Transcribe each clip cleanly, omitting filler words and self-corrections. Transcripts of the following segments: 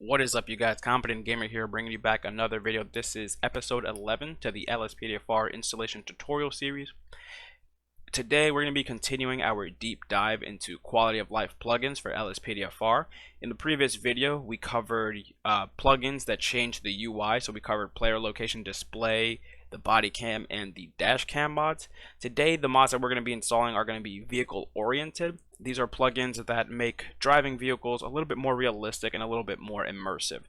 What is up, you guys? Competent Gamer here, bringing you back another video. This is episode 11 to the LSPDFR installation tutorial series. Today we're going to be continuing our deep dive into quality of life plugins for LSPDFR. In the previous video we covered plugins that change the UI, so we covered player location display, the body cam, and the dash cam mods. Today the mods that we're going to be installing are going to be vehicle oriented. These are plugins that make driving vehicles a little bit more realistic and a little bit more immersive.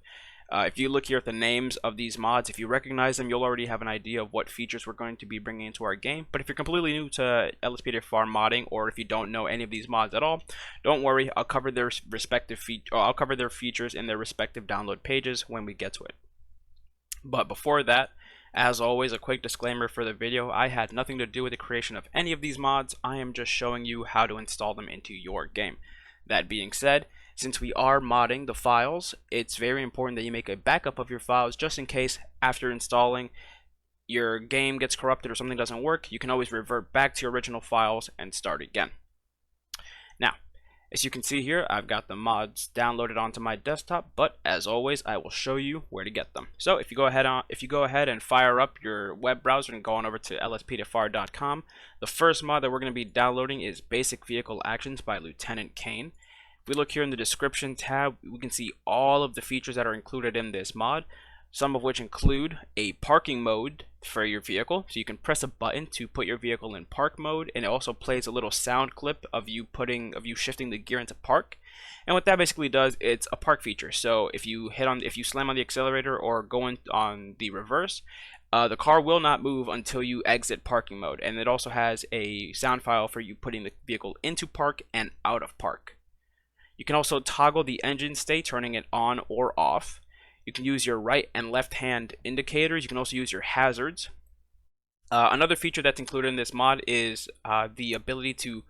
If you look here at the names of these mods, if you recognize them, you'll already have an idea of what features we're going to be bringing into our game. But if you're completely new to LSPDFR modding, or if you don't know any of these mods at all, don't worry. I'll cover their features in their respective download pages when we get to it. But before that, as always, a quick disclaimer for the video: I had nothing to do with the creation of any of these mods. I am just showing you how to install them into your game. That being said, since we are modding the files, it's very important that you make a backup of your files, just in case after installing your game gets corrupted or something doesn't work. You can always revert back to your original files and start again. Now, as you can see here, I've got the mods downloaded onto my desktop, but as always, I will show you where to get them. So if you go ahead and fire up your web browser and go on over to lspdfr.com, the first mod that we're going to be downloading is Basic Vehicle Actions by Lieutenant Kane. If we look here in the description tab, we can see all of the features that are included in this mod, some of which include a parking mode for your vehicle, so you can press a button to put your vehicle in park mode, and it also plays a little sound clip of you shifting the gear into park. And what that basically does, it's a park feature. So if you slam on the accelerator or go on the reverse, the car will not move until you exit parking mode. And it also has a sound file for you putting the vehicle into park and out of park. You can also toggle the engine state, turning it on or off. You can use your right and left hand indicators. You can also use your hazards. Another feature that's included in this mod is the ability to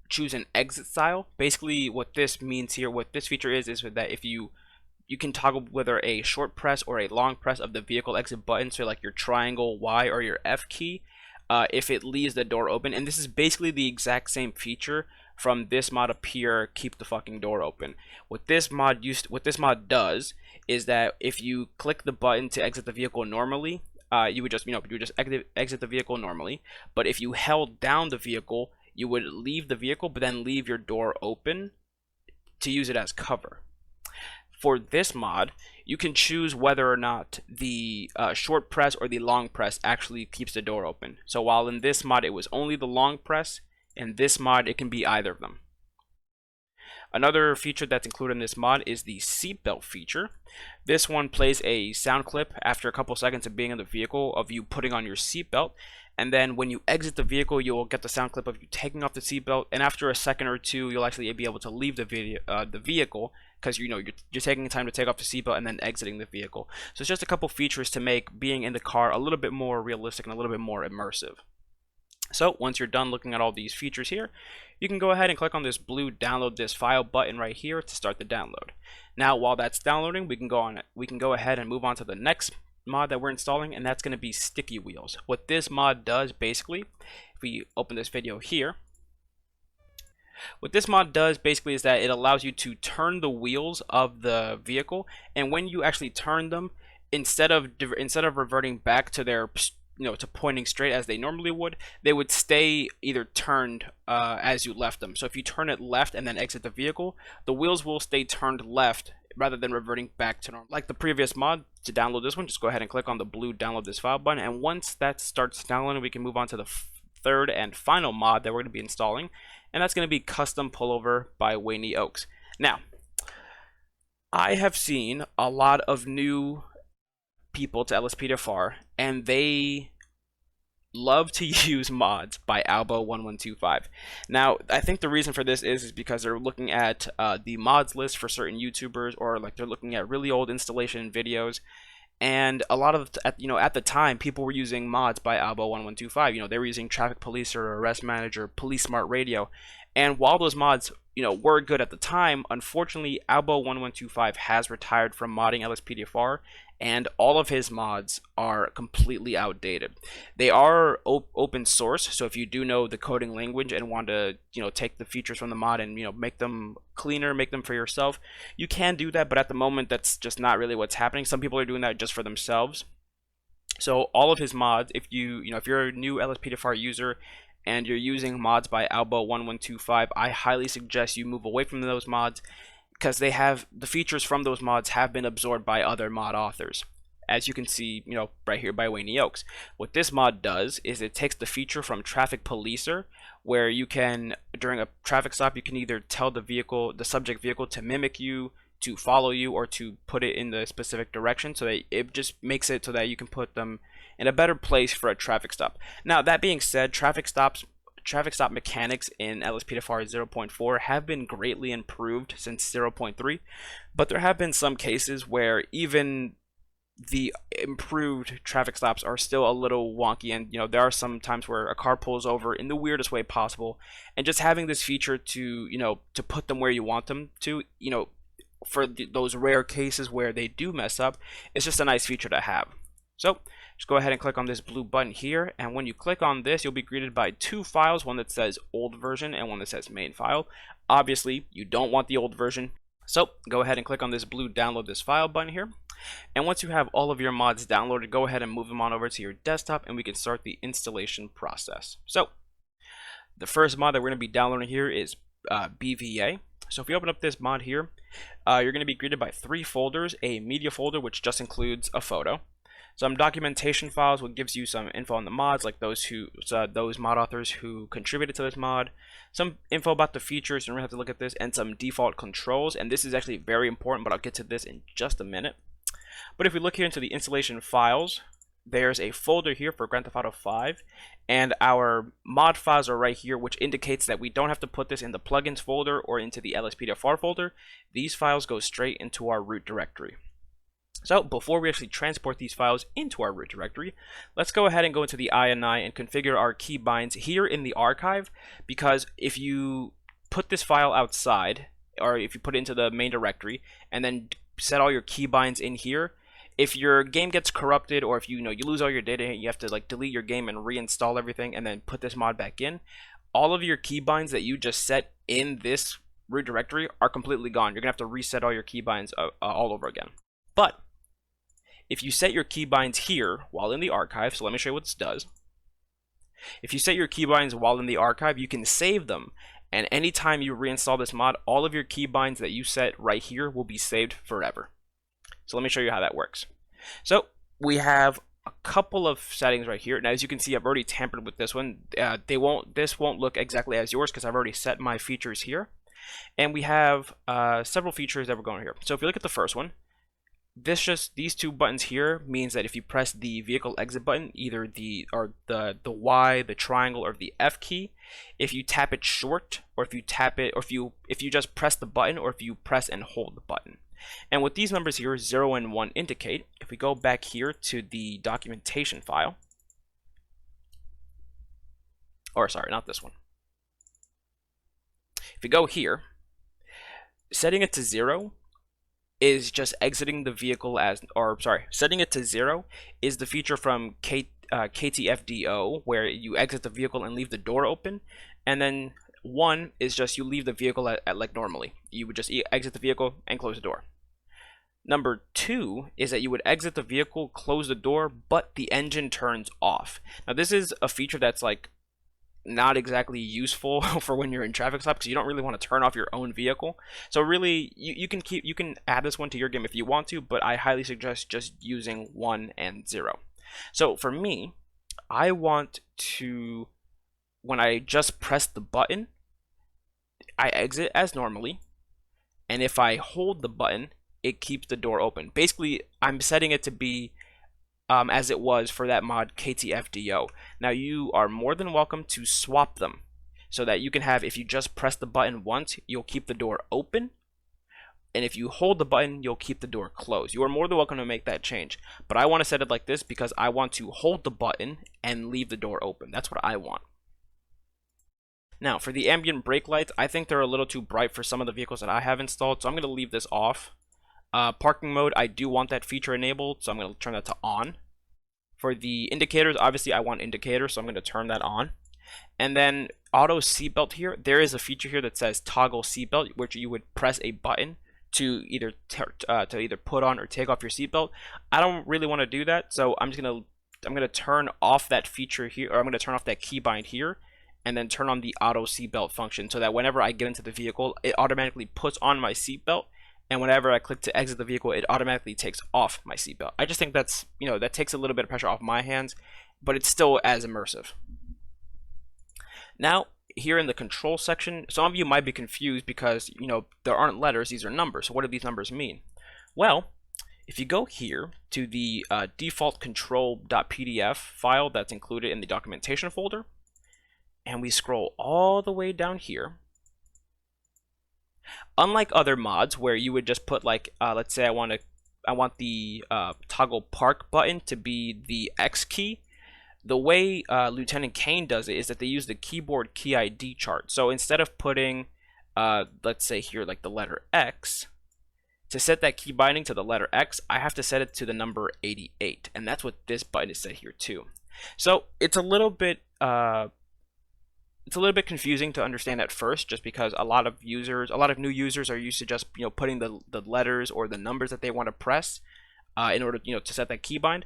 choose an exit style. Basically what this means here, what this feature is that if you can toggle whether a short press or a long press of the vehicle exit button, so like your triangle Y or your F key, if it leaves the door open. And this is basically the exact same feature from this mod up here, Keep the Fucking Door Open. What this mod does is that if you click the button to exit the vehicle normally, you would just exit the vehicle normally. But if you held down the vehicle, you would leave the vehicle but then leave your door open to use it as cover. For this mod, you can choose whether or not the short press or the long press actually keeps the door open. So while in this mod it was only the long press, in this mod it can be either of them. Another feature that's included in this mod is the seatbelt feature. This one plays a sound clip after a couple seconds of being in the vehicle of you putting on your seatbelt, and then when you exit the vehicle, you will get the sound clip of you taking off the seatbelt. And after a second or two, you'll actually be able to leave the vehicle, because you're taking time to take off the seatbelt and then exiting the vehicle. So it's just a couple features to make being in the car a little bit more realistic and a little bit more immersive. So once you're done looking at all these features here, you can go ahead and click on this blue download this file button right here to start the download. Now while that's downloading, we can go ahead and move on to the next mod that we're installing, and that's going to be Sticky Wheels. What this mod does, basically, if we open this video here, what this mod does basically is that it allows you to turn the wheels of the vehicle, and when you actually turn them, instead of reverting back to their to pointing straight as they normally would, they would stay either turned as you left them. So if you turn it left and then exit the vehicle, the wheels will stay turned left rather than reverting back to normal. Like the previous mod, to download this one, just go ahead and click on the blue download this file button, and once that starts downloading, we can move on to the third and final mod that we're going to be installing, and that's going to be Custom Pullover by Wayne Oaks. Now, I have seen a lot of new people to LSPDFR, and they love to use mods by Albo1125. Now, I think the reason for this is because they're looking at the mods list for certain YouTubers, or like they're looking at really old installation videos, and a lot of at the time people were using mods by Albo1125. They were using Traffic Policer, Arrest Manager, Police Smart Radio, and while those mods were good at the time, unfortunately Albo1125 has retired from modding LSPDFR, and all of his mods are completely outdated. They are open source, so if you do know the coding language and want to, take the features from the mod and, make them cleaner, make them for yourself, you can do that, but at the moment that's just not really what's happening. Some people are doing that just for themselves. So all of his mods, if if you're a new LSPDFR user and you're using mods by Alba1125, I highly suggest you move away from those mods, because they have the features from those mods have been absorbed by other mod authors, as you can see, right here by Wayne Oaks. What this mod does is it takes the feature from Traffic Policer, where you can, during a traffic stop, you can either tell the subject vehicle to mimic you, to follow you, or to put it in the specific direction, so that it just makes it so that you can put them in a better place for a traffic stop. Now, that being said, traffic stop mechanics in LSPDFR 0.4 have been greatly improved since 0.3, but there have been some cases where even the improved traffic stops are still a little wonky, and there are some times where a car pulls over in the weirdest way possible, and just having this feature to to put them where you want them to, for those rare cases where they do mess up, it's just a nice feature to have. So just go ahead and click on this blue button here, and when you click on this, you'll be greeted by two files, one that says old version and one that says main file. Obviously, you don't want the old version, so go ahead and click on this blue download this file button here. And once you have all of your mods downloaded, go ahead and move them on over to your desktop, and we can start the installation process. So the first mod that we're going to be downloading here is BVA. So if you open up this mod here, you're going to be greeted by three folders: a media folder, which just includes a photo, some documentation files, which gives you some info on the mods, like those mod authors who contributed to this mod, some info about the features, and we're going to have to look at this, and some default controls. And this is actually very important, but I'll get to this in just a minute. But if we look here into the installation files, there's a folder here for Grand Theft Auto 5, and our mod files are right here, which indicates that we don't have to put this in the plugins folder or into the LSPDFR folder. These files go straight into our root directory. So before we actually transport these files into our root directory, let's go ahead and go into the INI and configure our keybinds here in the archive, because if you put this file outside, or if you put it into the main directory and then set all your keybinds in here, if your game gets corrupted, or if you lose all your data, you have to delete your game and reinstall everything and then put this mod back in, all of your keybinds that you just set in this root directory are completely gone. You're gonna have to reset all your keybinds all over again. But if you set your keybinds here while in the archive, so let me show you what this does. If you set your keybinds while in the archive, you can save them, and anytime you reinstall this mod, all of your keybinds that you set right here will be saved forever. So let me show you how that works. So we have a couple of settings right here. Now, as you can see, I've already tampered with this one. This won't look exactly as yours because I've already set my features here. And we have several features that we're going here. So if you look at the first one, these two buttons here means that if you press the vehicle exit button, either the Y, the triangle, or the F key, if you tap it short, or if you tap it, or if you just press the button, or if you press and hold the button. And what these numbers here, 0 and 1, indicate, if we go back here to the documentation file, or sorry, not this one. If you go here, setting it to 0 is just exiting the vehicle setting it to 0 is the feature from KTFDO, where you exit the vehicle and leave the door open, and then 1 is just you leave the vehicle at like normally. You would just exit the vehicle and close the door. Number 2 is that you would exit the vehicle, close the door, but the engine turns off. Now this is a feature that's not exactly useful for when you're in traffic stop, because you don't really want to turn off your own vehicle. So really, you can add this one to your game if you want to, but I highly suggest just using 1 and 0. So for me, I want to, when I just press the button, I exit as normally, and if I hold the button, it keeps the door open. Basically, I'm setting it to be as it was for that mod KTFDO. Now you are more than welcome to swap them, so that you can have, if you just press the button once, you'll keep the door open, and if you hold the button, you'll keep the door closed. You are more than welcome to make that change, but I want to set it like this because I want to hold the button and leave the door open. That's what I want. Now for the ambient brake lights, I think they're a little too bright for some of the vehicles that I have installed, so I'm going to leave this off. Parking mode, I do want that feature enabled, so I'm going to turn that to on. For the indicators, obviously I want indicators, so I'm going to turn that on. And then auto seatbelt here, there is a feature here that says toggle seatbelt, which you would press a button to either put on or take off your seatbelt. I don't really want to do that, so I'm gonna turn off that feature here, or I'm gonna turn off that keybind here, and then turn on the auto seatbelt function, so that whenever I get into the vehicle, it automatically puts on my seatbelt, and whenever I click to exit the vehicle, it automatically takes off my seatbelt. I just think that's, that takes a little bit of pressure off my hands, but it's still as immersive. Now, here in the control section, some of you might be confused because, there aren't letters, these are numbers. So what do these numbers mean? Well, if you go here to the default control.pdf file that's included in the documentation folder, and we scroll all the way down here, unlike other mods where you would just put like, let's say I want the toggle park button to be the X key. The way Lieutenant Kane does it is that they use the keyboard key ID chart. So instead of putting, let's say here, like the letter X, to set that key binding to the letter X, I have to set it to the number 88. And that's what this button is set here too. So it's a little bit confusing to understand at first, just because a lot of new users are used to just putting the letters or the numbers that they want to press in order to set that keybind.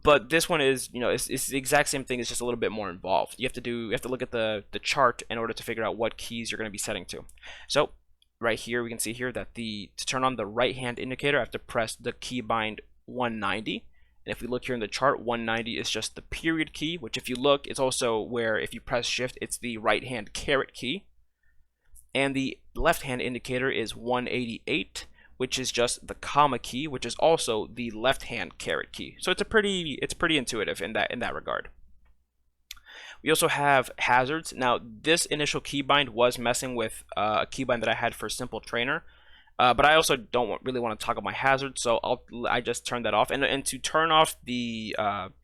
But this one is it's the exact same thing. It's just a little bit more involved. You have to look at the chart in order to figure out what keys you're going to be setting to. So right here we can see here that to turn on the right hand indicator, I have to press the keybind 190. And if we look here in the chart, 190 is just the period key, which if you look, it's also where if you press shift, it's the right hand caret key. And the left hand indicator is 188, which is just the comma key, which is also the left hand caret key. So it's pretty intuitive in that regard. We also have hazards. Now this initial keybind was messing with a keybind that I had for Simple Trainer. But I also don't really want to toggle my hazards, so I just turn that off. And to turn off the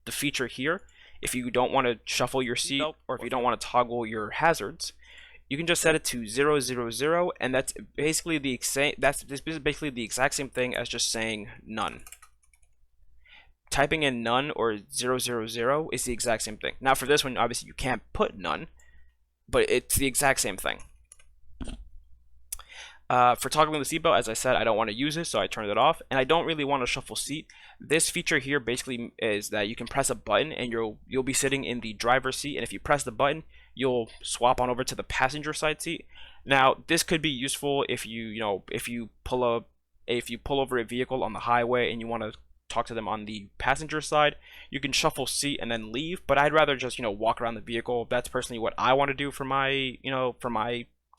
feature here, if you don't want to shuffle your seat or if you don't want to toggle your hazards, you can just set it to 000, and that's basically the exact same thing as just saying none. Typing in none or 000 is the exact same thing. Now for this one, obviously you can't put none, but it's the exact same thing. For toggling the seatbelt, as I said, I don't want to use it, so I turned it off. And I don't really want to shuffle seat. This feature here basically is that you can press a button and you'll be sitting in the driver's seat, and if you press the button, you'll swap on over to the passenger side seat. Now, this could be useful if you pull over a vehicle on the highway and you want to talk to them on the passenger side. You can shuffle seat and then leave, but I'd rather just walk around the vehicle. That's personally what I want to do for my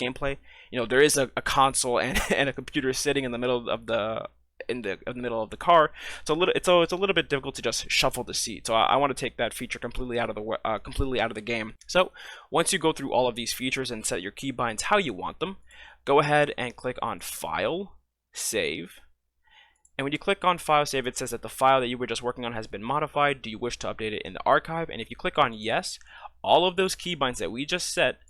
gameplay. There is a console and a computer sitting in the middle of the car, so it's a little bit difficult to just shuffle the seat. So I want to take that feature completely out of the game. So once you go through all of these features and set your keybinds how you want them, go ahead and click on File, Save. And when you click on File Save, it says that the file that you were just working on has been modified. Do you wish to update it in the archive? And if you click on Yes, all of those keybinds that we just set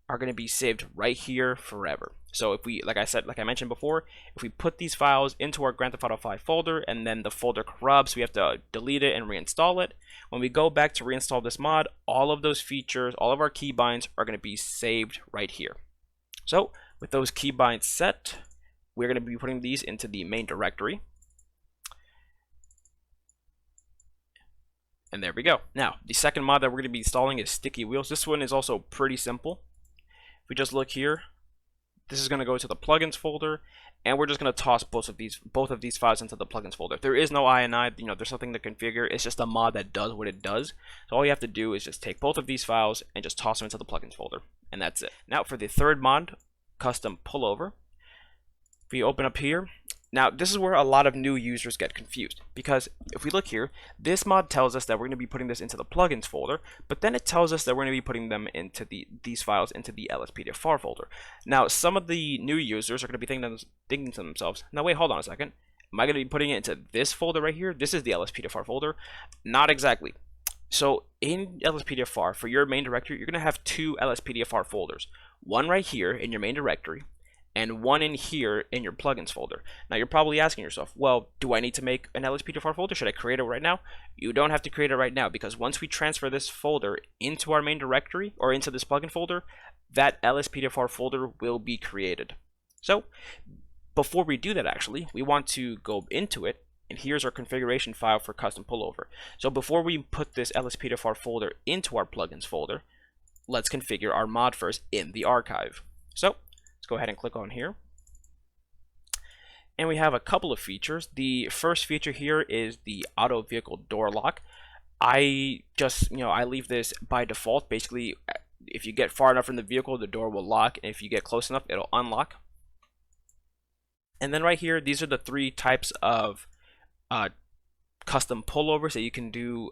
are going to be saved right here forever. So if we, like I mentioned before, if we put these files into our Grand Theft Auto 5 folder and then the folder corrupts, we have to delete it and reinstall it. When we go back to reinstall this mod, all of those features, all of our keybinds are going to be saved right here. So with those keybinds set, we're going to be putting these into the main directory. And there we go. Now, the second mod that we're going to be installing is Sticky Wheels. This one is also pretty simple. If we just look here, this is going to go to the plugins folder, and we're just going to toss both of these files into the plugins folder. There is no INI, there's nothing to configure. It's just a mod that does what it does. So all you have to do is just take both of these files and just toss them into the plugins folder, and that's it. Now for the third mod, Custom Pullover. If we open up here, now this is where a lot of new users get confused, because if we look here, this mod tells us that we're going to be putting this into the plugins folder, but then it tells us that we're going to be putting them into these files into the LSPDFR folder. Now some of the new users are going to be thinking to themselves, now wait, hold on a second, am I going to be putting it into this folder right here? This is the LSPDFR folder. Not exactly. So in LSPDFR, for your main directory, you're going to have two LSPDFR folders. One right here in your main directory, and one in here in your plugins folder. Now you're probably asking yourself, well, do I need to make an LSPDFR folder? Should I create it right now? You don't have to create it right now, because once we transfer this folder into our main directory or into this plugin folder, that LSPDFR folder will be created. So before we do that, actually, we want to go into it, and here's our configuration file for Custom Pullover. So before we put this LSPDFR folder into our plugins folder, let's configure our mod first in the archive. So let's go ahead and click on here. And we have a couple of features. The first feature here is the auto vehicle door lock. I just, I leave this by default. Basically, if you get far enough from the vehicle, the door will lock, and if you get close enough, it'll unlock. And then right here, these are the 3 types of custom pullovers that you can do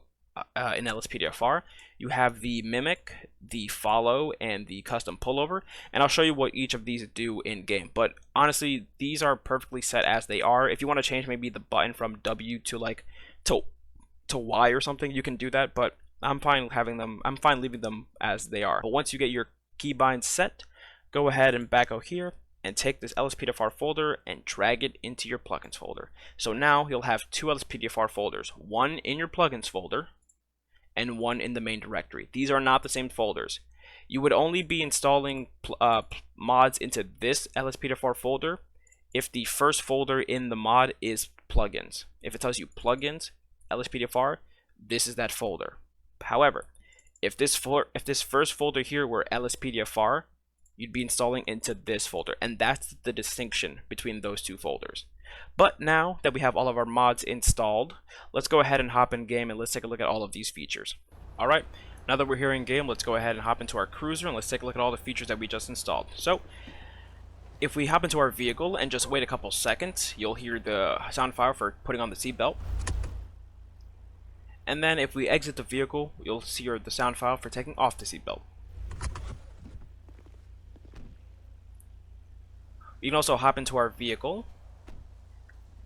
in LSPDFR. You have the mimic, the follow, and the custom pullover, and I'll show you what each of these do in game. But honestly, these are perfectly set as they are. If you want to change maybe the button from W to Y or something, you can do that, but I'm fine leaving them as they are. But once you get your keybinds set, go ahead and back out here and take this LSPDFR folder and drag it into your plugins folder. So now you'll have 2 LSPDFR folders, one in your plugins folder and one in the main directory. These are not the same folders. You would only be installing mods into this LSPDFR folder if the first folder in the mod is plugins. If it tells you plugins, LSPDFR, this is that folder. However, if this first folder here were LSPDFR, you'd be installing into this folder, and that's the distinction between those 2 folders. But now that we have all of our mods installed, let's go ahead and hop in game and let's take a look at all of these features. Alright, now that we're here in game, let's go ahead and hop into our cruiser and let's take a look at all the features that we just installed. So if we hop into our vehicle and just wait a couple seconds, you'll hear the sound file for putting on the seatbelt. And then if we exit the vehicle, you'll see the sound file for taking off the seatbelt. You can also hop into our vehicle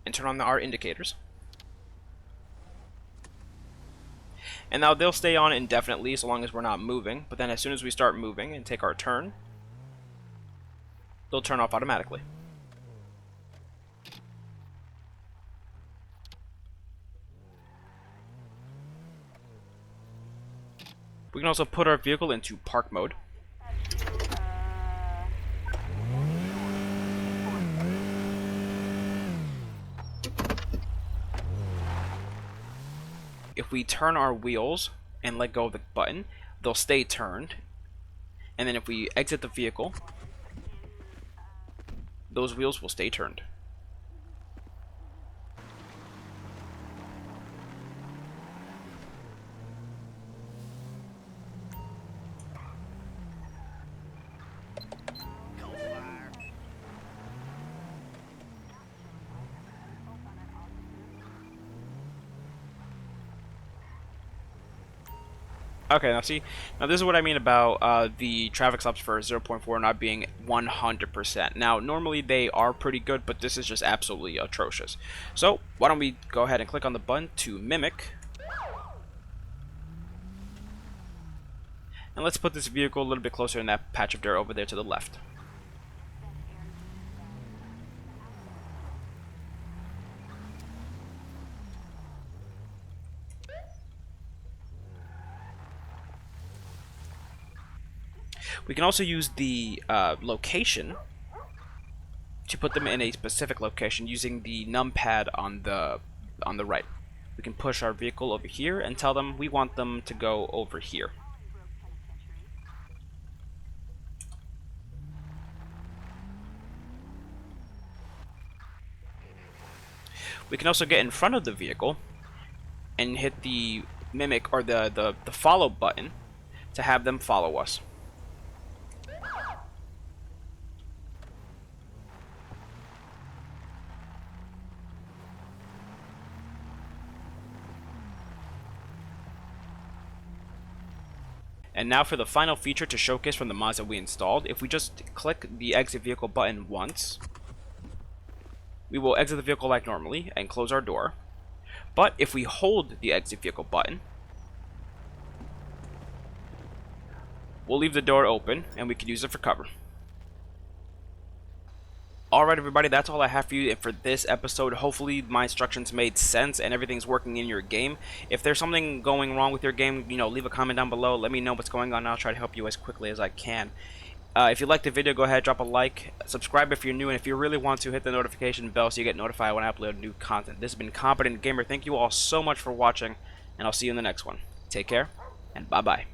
and turn on our indicators. And now they'll stay on indefinitely so long as we're not moving, but then as soon as we start moving and take our turn, they'll turn off automatically. We can also put our vehicle into park mode. If we turn our wheels and let go of the button, they'll stay turned. And then if we exit the vehicle, those wheels will stay turned. Okay, now this is what I mean about the traffic stops for 0.4 not being 100%. Now, normally they are pretty good, but this is just absolutely atrocious. So, why don't we go ahead and click on the button to mimic. And let's put this vehicle a little bit closer in that patch of dirt over there to the left. We can also use the location to put them in a specific location using the numpad on the right. We can push our vehicle over here and tell them we want them to go over here. We can also get in front of the vehicle and hit the mimic or the follow button to have them follow us. And now for the final feature to showcase from the mods that we installed. If we just click the exit vehicle button once, we will exit the vehicle like normally and close our door. But if we hold the exit vehicle button, we'll leave the door open and we can use it for cover. Alright everybody, that's all I have for you for this episode. Hopefully my instructions made sense and everything's working in your game. If there's something going wrong with your game, leave a comment down below. Let me know what's going on and I'll try to help you as quickly as I can. If you liked the video, go ahead, drop a like, subscribe if you're new, and if you really want to, hit the notification bell so you get notified when I upload new content. This has been Competent Gamer. Thank you all so much for watching, and I'll see you in the next one. Take care, and bye-bye.